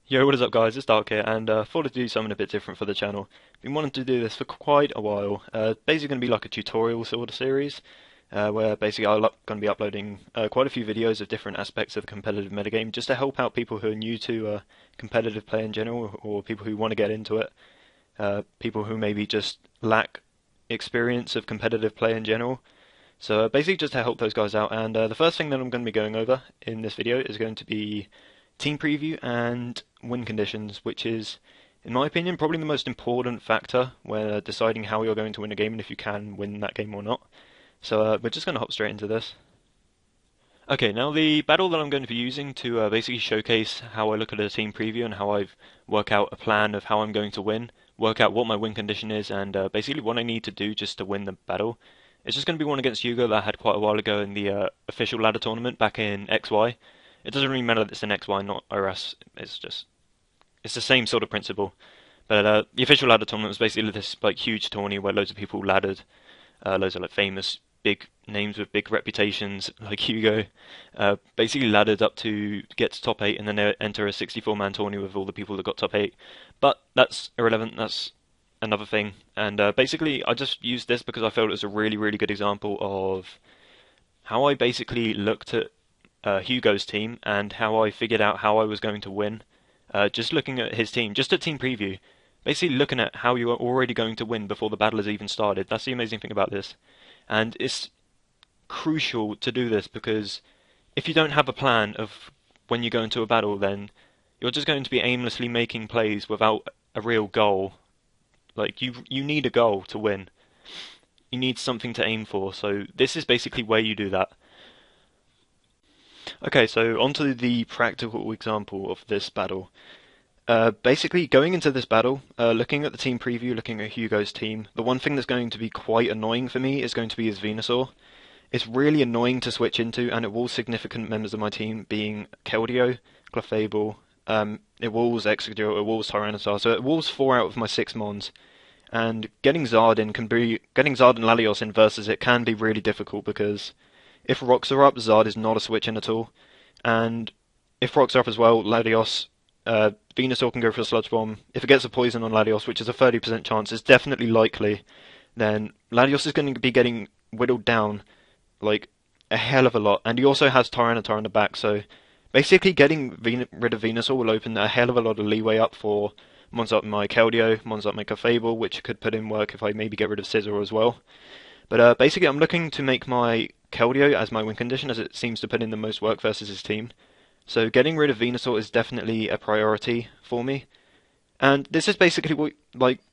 Yo, what is up guys, it's Dark here, and thought to do something a bit different for the channel. Been wanting to do this for quite a while. Basically going to be like a tutorial sort of series, where basically I'm going to be uploading quite a few videos of different aspects of the competitive metagame, just to help out people who are new to competitive play in general, or people who want to get into it, people who maybe just lack experience of competitive play in general. So basically just to help those guys out, and the first thing that I'm going to be going over in this video is going to be team preview and win conditions, which is, in my opinion, probably the most important factor when deciding how you're going to win a game and if you can win that game or not. So we're just going to hop straight into this. Okay, now the battle that I'm going to be using to basically showcase how I look at a team preview and how I work out a plan of how I'm going to win, work out what my win condition is, and basically what I need to do just to win the battle. It's just going to be one against Hugo that I had quite a while ago in the official ladder tournament back in XY. It doesn't really matter that it's in XY, not ORAS. It's the same sort of principle. But the official ladder tournament was basically this like huge tourney where loads of people laddered, loads of like famous big names with big reputations like Hugo, basically laddered up to get to top 8 and then they enter a 64-man tourney with all the people that got top 8. But that's irrelevant, that's another thing. And basically I just used this because I felt it was a really, really good example of how I basically looked at Hugo's team and how I figured out how I was going to win. Just looking at his team, just at team preview, basically looking at how you are already going to win before the battle has even started. That's the amazing thing about this. And it's crucial to do this because if you don't have a plan of when you go into a battle, then you're just going to be aimlessly making plays without a real goal. Like you need a goal to win. You need something to aim for. So this is basically where you do that. Okay, so onto the practical example of this battle. Basically, going into this battle, looking at the team preview, looking at Hugo's team, the one thing that's going to be quite annoying for me is going to be his Venusaur. It's really annoying to switch into, and it walls significant members of my team, being Keldeo, Clefable, it walls Excadrill, it walls Tyranitar, so it walls 4 out of my 6 Mons. And getting Zard and Latios in versus it can be really difficult because if rocks are up, Zard is not a switch in at all. And if rocks are up as well, Latios, Venusaur can go for a Sludge Bomb. If it gets a poison on Latios, which is a 30% chance, it's definitely likely, then Latios is going to be getting whittled down like a hell of a lot. And he also has Tyranitar in the back, so basically getting rid of Venusaur will open a hell of a lot of leeway up for mons up my Keldeo, mons up my Clefable, which could put in work if I maybe get rid of Scizor as well. But basically, I'm looking to make my Keldeo as my win condition, as it seems to put in the most work versus his team. So getting rid of Venusaur is definitely a priority for me. And this is basically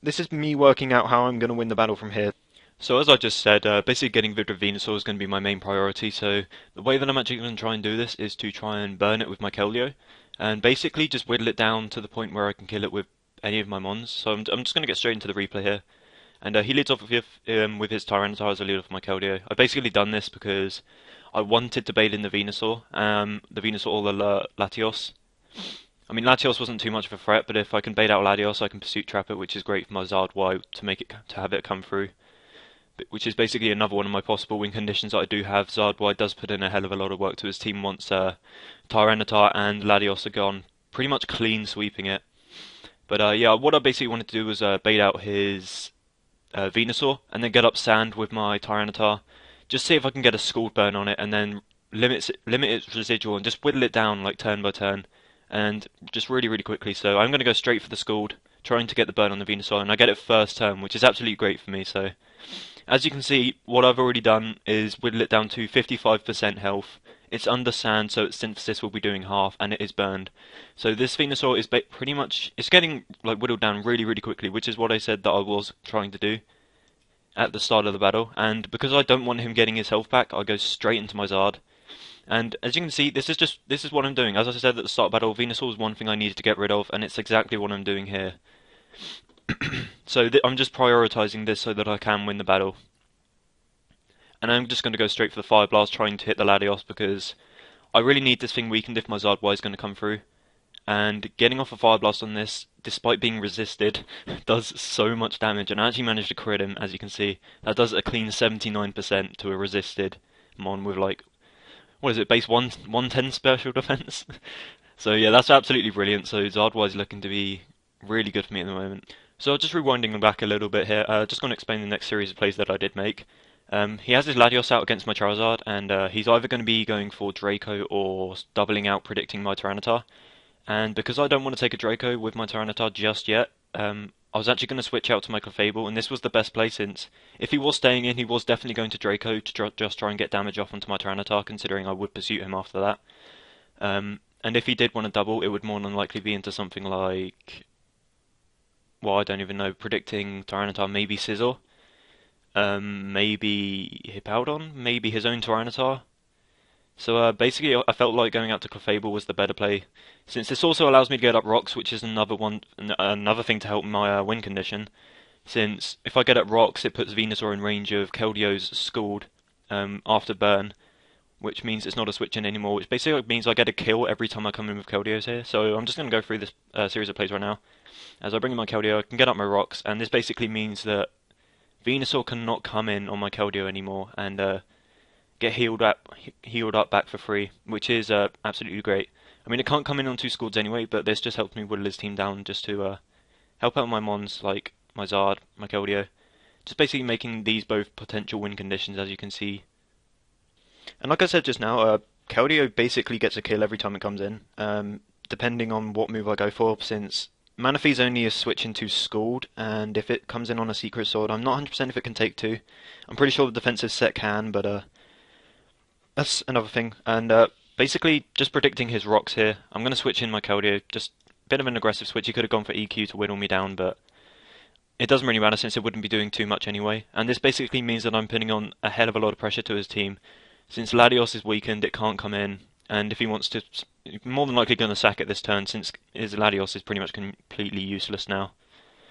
this is me working out how I'm going to win the battle from here. So as I just said, basically getting rid of Venusaur is going to be my main priority. So the way that I'm actually going to try and do this is to try and burn it with my Keldeo, and basically just whittle it down to the point where I can kill it with any of my mons. So I'm just going to get straight into the replay here. And he leads off with his Tyranitar as a lead off my Keldeo. I've basically done this because I wanted to bait in the Venusaur or the Latios. I mean, Latios wasn't too much of a threat, but if I can bait out Latios, I can Pursuit Trap it, which is great for my Zard Y to have it come through. Which is basically another one of my possible win conditions that I do have. Zard Y does put in a hell of a lot of work to his team once Tyranitar and Latios are gone, pretty much clean sweeping it. But yeah, what I basically wanted to do was bait out his Venusaur, and then get up Sand with my Tyranitar. Just see if I can get a Scald Burn on it, and then limit its residual, and just whittle it down like turn by turn, and just really, really quickly. So I'm going to go straight for the Scald, trying to get the burn on the Venusaur, and I get it first turn, which is absolutely great for me. So as you can see, what I've already done is whittle it down to 55% health. It's under Sand, so its Synthesis will be doing half, and it is burned. So this Venusaur is pretty much, it's getting like whittled down really, really quickly, which is what I said that I was trying to do at the start of the battle. And because I don't want him getting his health back, I go straight into my Zard. And as you can see, this is what I'm doing. As I said at the start of the battle, Venusaur was one thing I needed to get rid of, and it's exactly what I'm doing here. So I'm just prioritizing this so that I can win the battle. And I'm just going to go straight for the Fire Blast, trying to hit the Latios, because I really need this thing weakened if my Zard Y is going to come through. And getting off a Fire Blast on this, despite being resisted, does so much damage. And I actually managed to crit him, as you can see. That does a clean 79% to a resisted Mon with like, what is it, base 110 special defense? So yeah, that's absolutely brilliant. So Zardwise looking to be really good for me at the moment. So just rewinding back a little bit here, just going to explain the next series of plays that I did make. He has his Latios out against my Charizard, and he's either going to be going for Draco or doubling out, predicting my Tyranitar. And because I don't want to take a Draco with my Tyranitar just yet, I was actually going to switch out to my Clefable, and this was the best play since if he was staying in, he was definitely going to Draco to just try and get damage off onto my Tyranitar, considering I would pursue him after that. And if he did want to double, it would more than likely be into something like, well, I don't even know, predicting Tyranitar, maybe Scizor, maybe Hippowdon, maybe his own Tyranitar. So basically, I felt like going out to Clefable was the better play, since this also allows me to get up rocks, which is another thing to help my win condition. Since if I get up rocks, it puts Venusaur in range of Keldio's Scald after burn, which means it's not a switch in anymore, which basically means I get a kill every time I come in with Keldio's here. So I'm just going to go through this series of plays right now. As I bring in my Keldeo, I can get up my rocks, and this basically means that Venusaur cannot come in on my Keldeo anymore and get healed up back for free, which is absolutely great. I mean, it can't come in on two Scalds anyway, but this just helps me whittle his team down just to help out my mons like my Zard, my Keldeo. Just basically making these both potential win conditions, as you can see. And like I said just now, Keldeo basically gets a kill every time it comes in, depending on what move I go for, since Manaphy's only a switch into Scald, and if it comes in on a Secret Sword, I'm not 100% if it can take two. I'm pretty sure the defensive set can, but that's another thing. And basically, just predicting his rocks here, I'm going to switch in my Keldeo, just a bit of an aggressive switch. He could have gone for EQ to whittle me down, but it doesn't really matter since it wouldn't be doing too much anyway. And this basically means that I'm putting on a hell of a lot of pressure to his team. Since Latios is weakened, it can't come in, and if he wants to, more than likely going to sack it this turn, since his Latios is pretty much completely useless now.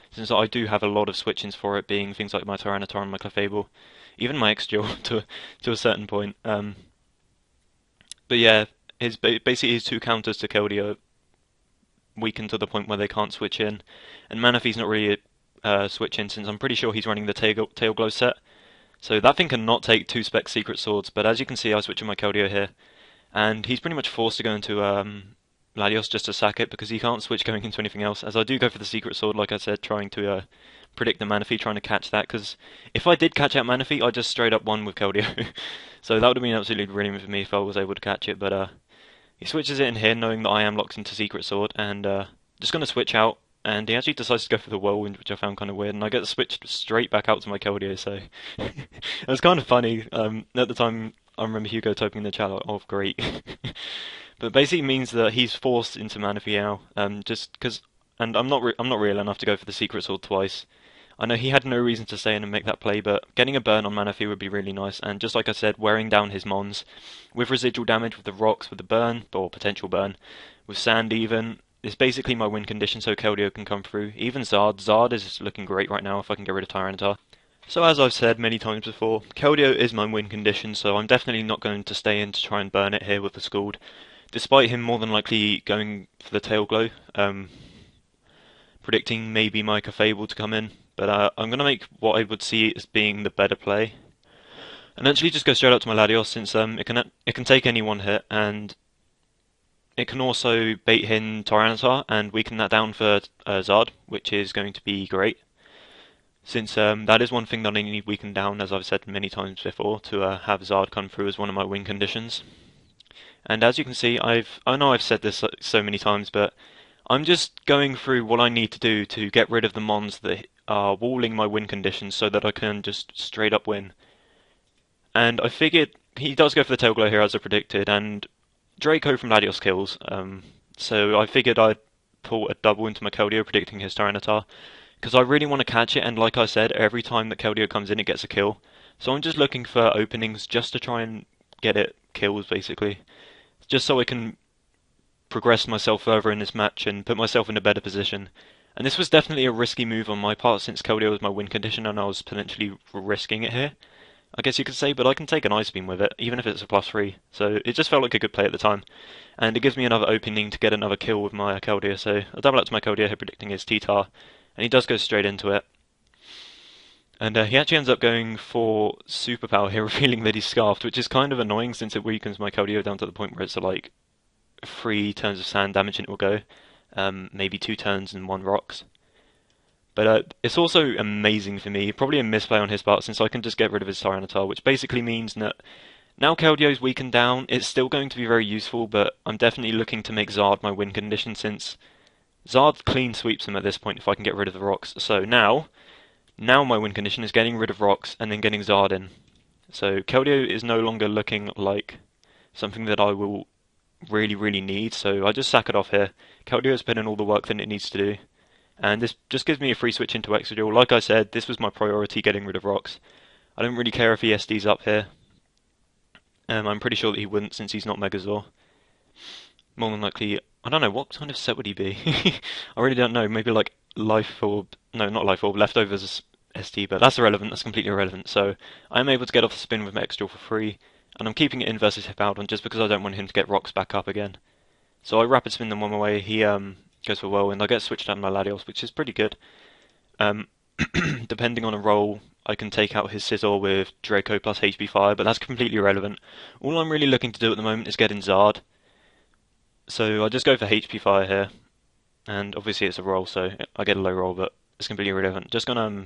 Since I do have a lot of switch-ins for it, being things like my Tyranitar and my Clefable, even my Exdual to a certain point. But yeah, basically his two counters to Keldeo weakened to the point where they can't switch in, and Manaphy's not really switch in since I'm pretty sure he's running the Tail Glow set. So that thing cannot take two spec Secret Swords, but as you can see, I switch in my Keldeo here, and he's pretty much forced to go into Latios just to sack it because he can't switch going into anything else. As I do go for the Secret Sword, like I said, trying to predict the Manaphy, trying to catch that, because if I did catch out Manaphy, I just straight up won with Keldeo. So that would have been absolutely brilliant for me if I was able to catch it, but he switches it in here knowing that I am locked into Secret Sword, and just going to switch out, and he actually decides to go for the Whirlwind, which I found kind of weird, and I get switched straight back out to my Keldeo, so it was kind of funny. At the time, I remember Hugo typing in the chat, like, oh, great. But it basically means that he's forced into Manaphy now, just because, and I'm not real enough to go for the Secret Sword twice. I know he had no reason to stay in and make that play, but getting a burn on Manaphy would be really nice, and just like I said, wearing down his mons, with residual damage, with the rocks, with the burn, or potential burn, with sand even, is basically my win condition so Keldeo can come through. Even Zard is looking great right now if I can get rid of Tyranitar. So as I've said many times before, Keldeo is my win condition, so I'm definitely not going to stay in to try and burn it here with the Scald, despite him more than likely going for the Tail Glow, predicting maybe my Clefable to come in. But I'm going to make what I would see as being the better play, and actually just go straight up to my Latios since it can take any one hit, and it can also bait in Tyranitar and weaken that down for Zard, which is going to be great. Since that is one thing that I need weakened down, as I've said many times before, to have Zard come through as one of my win conditions. And as you can see, I know I've said this so many times, but I'm just going through what I need to do to get rid of the mons that are walling my win conditions so that I can just straight up win. And I figured he does go for the Tail Glow here as I predicted, and Draco from Latios kills. So I figured I'd pull a double into my Keldeo predicting his Tyranitar, because I really want to catch it, and like I said, every time that Keldeo comes in it gets a kill. So I'm just looking for openings just to try and get it kills basically. Just so I can progress myself further in this match and put myself in a better position. And this was definitely a risky move on my part since Keldeo was my win condition and I was potentially risking it here, I guess you could say, but I can take an Ice Beam with it, even if it's a +3. So it just felt like a good play at the time. And it gives me another opening to get another kill with my Keldeo, so I'll double up to my Keldeo here predicting his T-Tar, and he does go straight into it. And he actually ends up going for Superpower here, revealing that he's Scarfed, which is kind of annoying since it weakens my Keldeo down to the point where it's like 3 turns of sand damage and it will go. Maybe 2 turns and 1 rocks. But it's also amazing for me, probably a misplay on his part, since I can just get rid of his Tyranitar, which basically means that now Keldio's weakened down, it's still going to be very useful, but I'm definitely looking to make Zard my win condition, since Zard clean sweeps him at this point if I can get rid of the rocks. So now my win condition is getting rid of rocks and then getting Zard in. So Keldeo is no longer looking like something that I will really need, so I just sack it off here. Keldeo's put in all the work that it needs to do. And this just gives me a free switch into Exeggutor. Like I said, this was my priority, getting rid of rocks. I don't really care if he SDs up here. I'm pretty sure that he wouldn't, since he's not Megazord. More than likely, I don't know, what kind of set would he be? I really don't know, maybe like Life Orb, no, not Life Orb, Leftovers SD, but that's irrelevant, that's completely irrelevant. So I'm able to get off the spin with my Exeggutor for free, and I'm keeping it in versus Hippowdon just because I don't want him to get rocks back up again. So I rapid spin them one away, he goes for Whirlwind. I get switched out of my Latios, which is pretty good. Depending on a roll, I can take out his Scizor with Draco plus HP Fire, but that's completely irrelevant. All I'm really looking to do at the moment is get in Zard. So I just go for HP Fire here, and obviously it's a roll, so I get a low roll, but it's completely irrelevant. Just gonna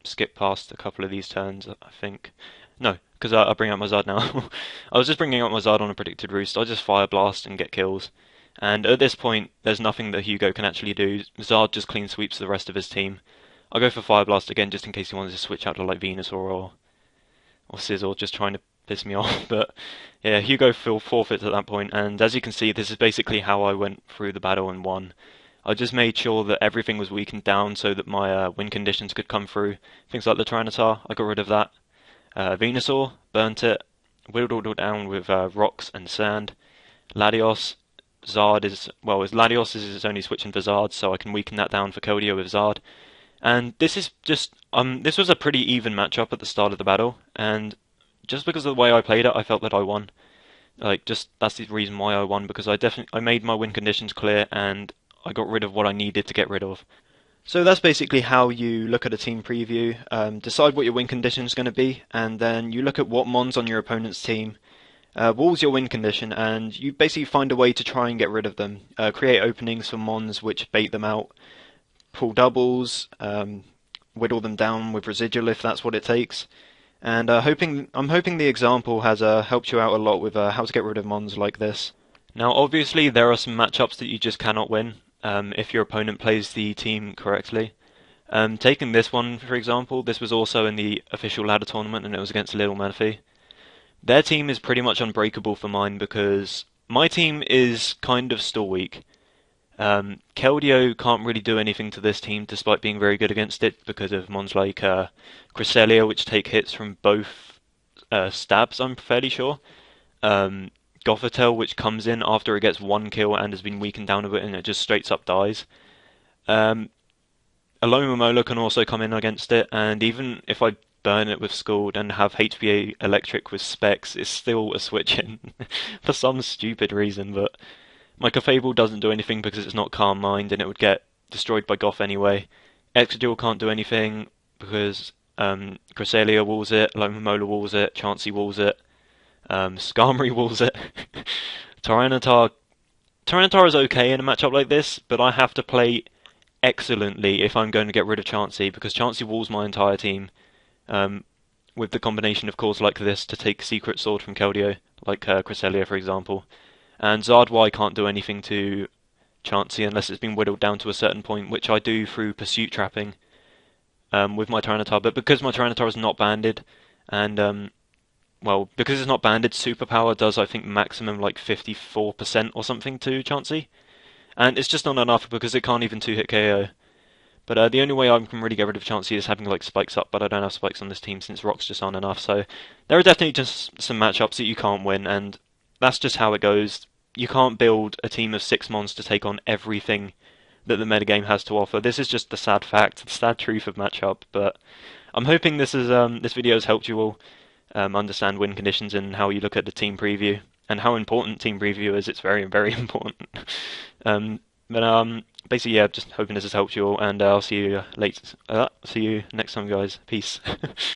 skip past a couple of these turns, I think. No, because I bring out my Zard now. I was just bringing out my Zard on a predicted roost. I just Fire Blast and get kills. And at this point, there's nothing that Hugo can actually do. Zard just clean sweeps the rest of his team. I'll go for Fire Blast again, just in case he wants to switch out to like Venusaur or Scizor, just trying to piss me off. But yeah, Hugo forfeits at that point, and as you can see, this is basically how I went through the battle and won. I just made sure that everything was weakened down so that my win conditions could come through. Things like the Tyranitar, I got rid of that. Venusaur, burnt it, whittled it down with rocks and sand. Latios, Zard is, well, Latios is only switching for Zard, so I can weaken that down for Keldeo with Zard. And this is just, this was a pretty even matchup at the start of the battle, and just because of the way I played it, I felt that I won. Like, just, that's the reason why I won, because I made my win conditions clear, and I got rid of what I needed to get rid of. So that's basically how you look at a team preview, decide what your win condition is going to be, and then you look at what mons on your opponent's team, wall's your win condition, and you basically find a way to try and get rid of them. Create openings for mons which bait them out, pull doubles, whittle them down with residual if that's what it takes. And I'm hoping the example has helped you out a lot with how to get rid of mons like this. Now, obviously, there are some matchups that you just cannot win if your opponent plays the team correctly. Taking this one, for example, this was also in the official ladder tournament, and it was against Little Manaphy. Their team is pretty much unbreakable for mine because my team is kind of still weak. Keldeo can't really do anything to this team despite being very good against it because of mons like Cresselia, which take hits from both stabs, I'm fairly sure. Gothitelle, which comes in after it gets one kill and has been weakened down a bit and it just straight up dies. Alomomola can also come in against it, and even if I burn it with Scald and have HPA Electric with Specs, it's still a switch in for some stupid reason, but my Clefable doesn't do anything because it's not Calm Mind and it would get destroyed by Goth anyway. Exeggutor can't do anything because Cresselia walls it, Alomomola walls it, Chansey walls it, Skarmory walls it. Tyranitar is okay in a matchup like this, but I have to play excellently if I'm going to get rid of Chansey, because Chansey walls my entire team. With the combination of cores like this to take Secret Sword from Keldeo, like Cresselia for example. And Zard Y can't do anything to Chansey unless it's been whittled down to a certain point, which I do through Pursuit Trapping with my Tyranitar. But because my Tyranitar is not banded, and well, because it's not banded, Superpower does, I think, maximum like 54% or something to Chansey. And it's just not enough because it can't even 2-hit KO. But the only way I can really get rid of Chansey is having like spikes up, but I don't have spikes on this team since rocks just aren't enough. So there are definitely just some matchups that you can't win, and that's just how it goes. You can't build a team of 6 mons to take on everything that the metagame has to offer. This is just the sad fact, the sad truth of matchup. But I'm hoping this video has helped you all understand win conditions and how you look at the team preview and how important team preview is. It's very, very important. Basically, yeah, just hoping this has helped you all, and I'll see you later. See you next time, guys. Peace.